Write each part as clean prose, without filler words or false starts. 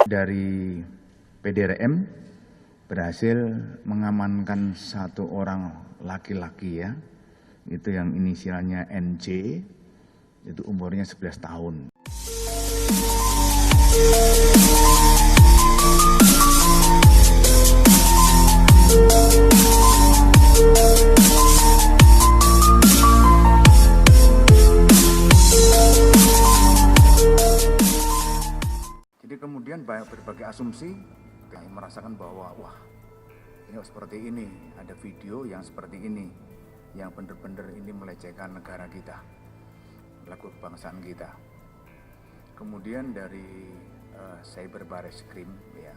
Dari PDRM berhasil mengamankan satu orang laki-laki ya, itu yang inisialnya NJ, itu umurnya 11 tahun. Jadi kemudian berbagai asumsi, kami merasakan bahwa wah ini seperti ini, ada video yang seperti ini, yang benar-benar ini melecehkan negara kita, lagu kebangsaan kita. Kemudian dari Cyber Barreskrim ya,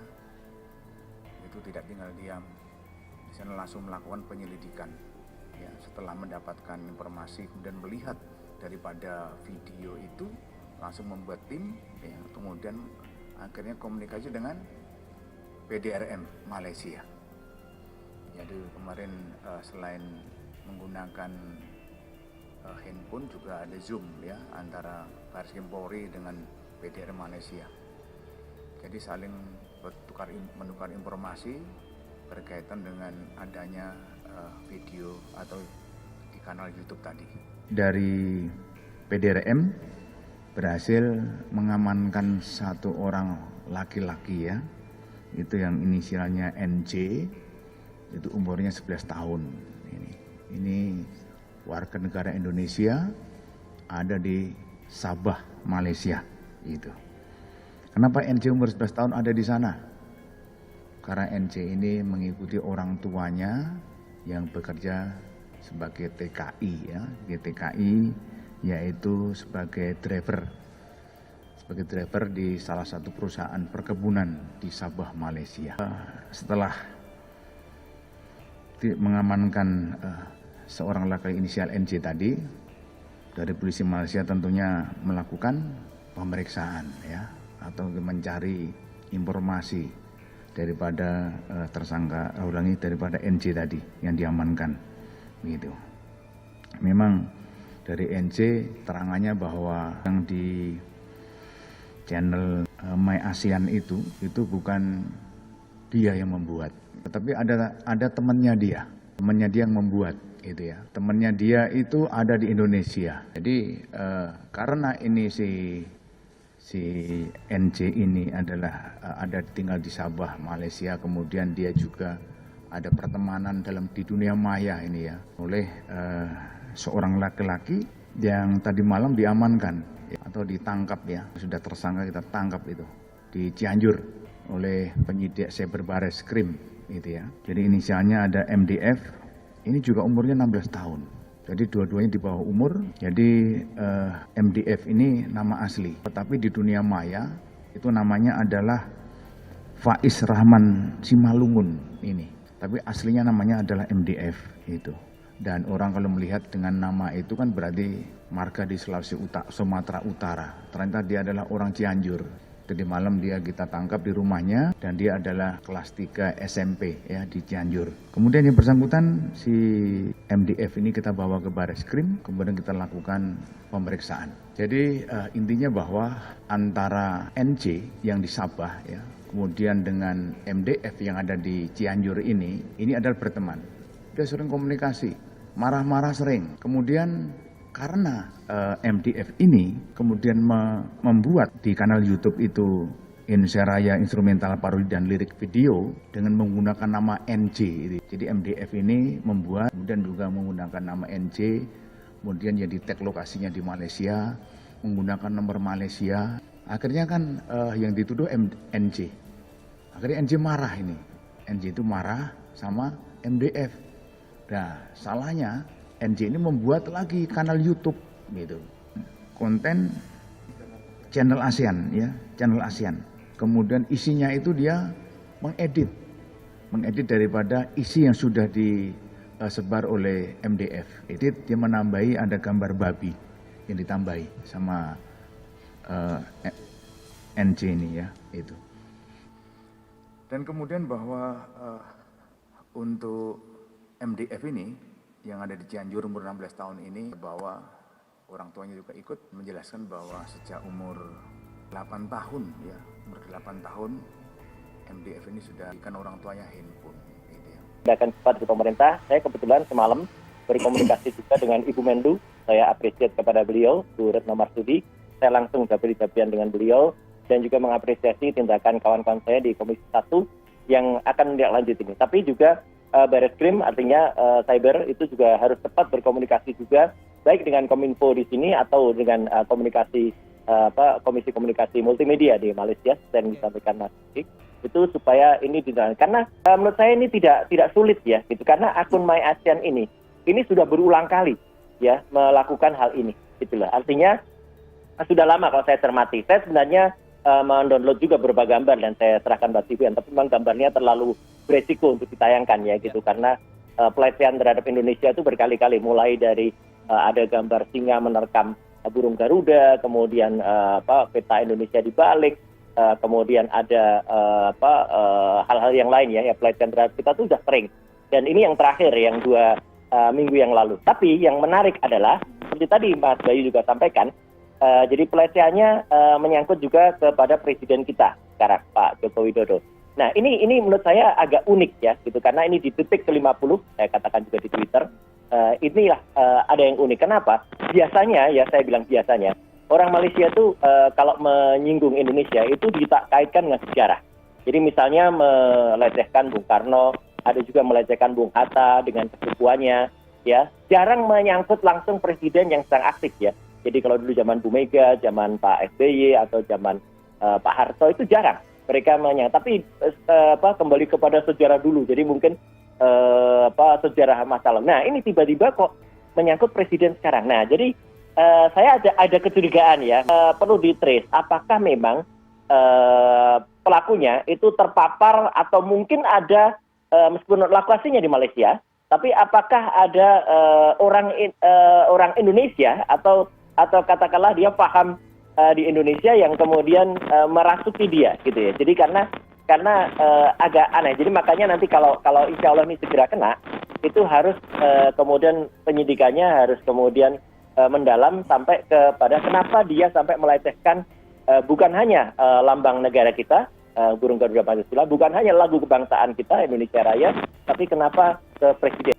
itu tidak tinggal diam, di sana langsung melakukan penyelidikan. Ya, setelah mendapatkan informasi kemudian melihat daripada video itu, langsung membuat tim, ya, kemudian akhirnya komunikasi dengan PDRM Malaysia. Jadi kemarin selain menggunakan handphone juga ada Zoom ya antara Barreskrim Polri dengan PDRM Malaysia. Jadi saling menukar informasi berkaitan dengan adanya video atau di kanal YouTube tadi. Dari PDRM berhasil mengamankan satu orang laki-laki ya, itu yang inisialnya NJ, itu umurnya 11 tahun. Ini warga negara Indonesia, ada di Sabah, Malaysia. Itu. Kenapa NJ umur 11 tahun ada di sana? Karena NJ ini mengikuti orang tuanya yang bekerja sebagai TKI ya, di TKI yaitu sebagai driver di salah satu perusahaan perkebunan di Sabah, Malaysia. Setelah mengamankan seorang laki inisial NJ tadi, dari polisi Malaysia tentunya melakukan pemeriksaan ya, atau mencari informasi daripada daripada NJ tadi yang diamankan gitu. Memang dari NJ terangannya bahwa yang di channel My ASEAN itu bukan dia yang membuat, tetapi ada temannya dia yang membuat gitu ya. Temannya dia itu ada di Indonesia. Jadi karena ini si NJ ini adalah tinggal di Sabah, Malaysia, kemudian dia juga ada pertemanan di dunia maya ini ya, oleh seorang laki-laki yang tadi malam diamankan atau ditangkap ya, sudah tersangka kita tangkap itu di Cianjur oleh penyidik Cyber Barreskrim itu ya. Jadi inisialnya ada MDF, ini juga umurnya 16 tahun. Jadi dua-duanya di bawah umur. Jadi MDF ini nama asli, tetapi di dunia maya itu namanya adalah Faiz Rahman Simalungun ini. Tapi aslinya namanya adalah MDF itu. Dan orang kalau melihat dengan nama itu kan berarti marga di Sumatera Utara. Ternyata dia adalah orang Cianjur. Tadi malam kita tangkap di rumahnya dan dia adalah kelas 3 SMP ya di Cianjur. Kemudian yang bersangkutan si MDF ini kita bawa ke Barreskrim, kemudian kita lakukan pemeriksaan. Jadi intinya bahwa antara NJ yang di Sabah ya, kemudian dengan MDF yang ada di Cianjur ini adalah berteman. Dia sering komunikasi, marah-marah sering. Kemudian karena MDF ini kemudian membuat di kanal YouTube itu Indonesia Raya Instrumental Parodi dan Lirik Video dengan menggunakan nama NJ. Jadi MDF ini membuat, kemudian juga menggunakan nama NJ, kemudian jadi tag lokasinya di Malaysia, menggunakan nomor Malaysia. Akhirnya kan yang dituduh NJ. Akhirnya NJ marah ini. NJ itu marah sama MDF. Nah, salahnya NJ ini membuat lagi kanal YouTube gitu. Konten channel ASEAN ya, channel ASEAN. Kemudian isinya itu dia mengedit daripada isi yang sudah disebar oleh MDF. Edit dia menambahi, ada gambar babi yang ditambahi sama NJ ini ya, itu. Dan kemudian bahwa untuk MDF ini yang ada di Cianjur umur 16 tahun ini, bahwa orang tuanya juga ikut menjelaskan bahwa sejak umur 8 tahun ya, umur 8 tahun MDF ini sudah berikan orang tuanya handphone gitu ya. Tindakan cepat dari pemerintah. Saya kebetulan semalam berkomunikasi juga dengan Ibu Menlu. Saya apresiasi kepada beliau, Bu Retno Marsudi. Saya langsung jabat-jabian dengan beliau dan juga mengapresiasi tindakan kawan-kawan saya di Komisi 1 yang akan lanjut ini. Tapi juga Bareskrim, artinya cyber itu juga harus cepat berkomunikasi juga, baik dengan Kominfo di sini atau dengan komunikasi Komisi Komunikasi Multimedia di Malaysia dan disampaikan Mas Dik, itu supaya ini dijalankan. Karena menurut saya ini tidak sulit ya, gitu. Karena akun MyASEAN ini sudah berulang kali ya melakukan hal ini, gitulah. Artinya sudah lama kalau saya cermati. Saya sebenarnya mendownload juga beberapa gambar dan saya serahkan Mbak Tivian, tapi memang gambarnya terlalu beresiko untuk ditayangkan ya gitu, karena pelecehan terhadap Indonesia itu berkali-kali, mulai dari ada gambar singa menerkam burung Garuda, kemudian peta Indonesia dibalik, kemudian ada hal-hal yang lain ya pelecehan terhadap kita itu sudah sering. Dan ini yang terakhir yang 2 minggu yang lalu. Tapi yang menarik adalah seperti tadi Mas Bayu juga sampaikan, jadi pelecehannya menyangkut juga kepada presiden kita sekarang, Pak Joko Widodo. Nah ini menurut saya agak unik ya gitu, karena ini di detik ke-50, saya katakan juga di Twitter, inilah ada yang unik. Kenapa? Biasanya ya, saya bilang biasanya, orang Malaysia itu kalau menyinggung Indonesia itu dikaitkan dengan sejarah. Jadi misalnya melecehkan Bung Karno, ada juga melecehkan Bung Hatta dengan kesukuannya, ya jarang menyangkut langsung presiden yang sedang aktif ya. Jadi kalau dulu zaman Bu Mega, zaman Pak SBY atau zaman Pak Harto itu jarang mereka menyangkut. Tapi kembali kepada sejarah dulu. Jadi mungkin sejarah masa lalu. Nah ini tiba-tiba kok menyangkut presiden sekarang. Nah jadi saya ada kecurigaan ya, perlu di-trace apakah memang pelakunya itu terpapar atau mungkin ada meskipun lokasinya di Malaysia, tapi apakah ada orang Indonesia atau katakanlah dia paham di Indonesia yang kemudian merasuki dia gitu ya. Jadi karena agak aneh. Jadi makanya nanti kalau insya Allah ini segera kena, itu harus kemudian penyidikannya harus kemudian mendalam sampai kepada kenapa dia sampai melecehkan bukan hanya lambang negara kita, burung Garuda Pancasila, bukan hanya lagu kebangsaan kita Indonesia Raya, tapi kenapa ke presiden.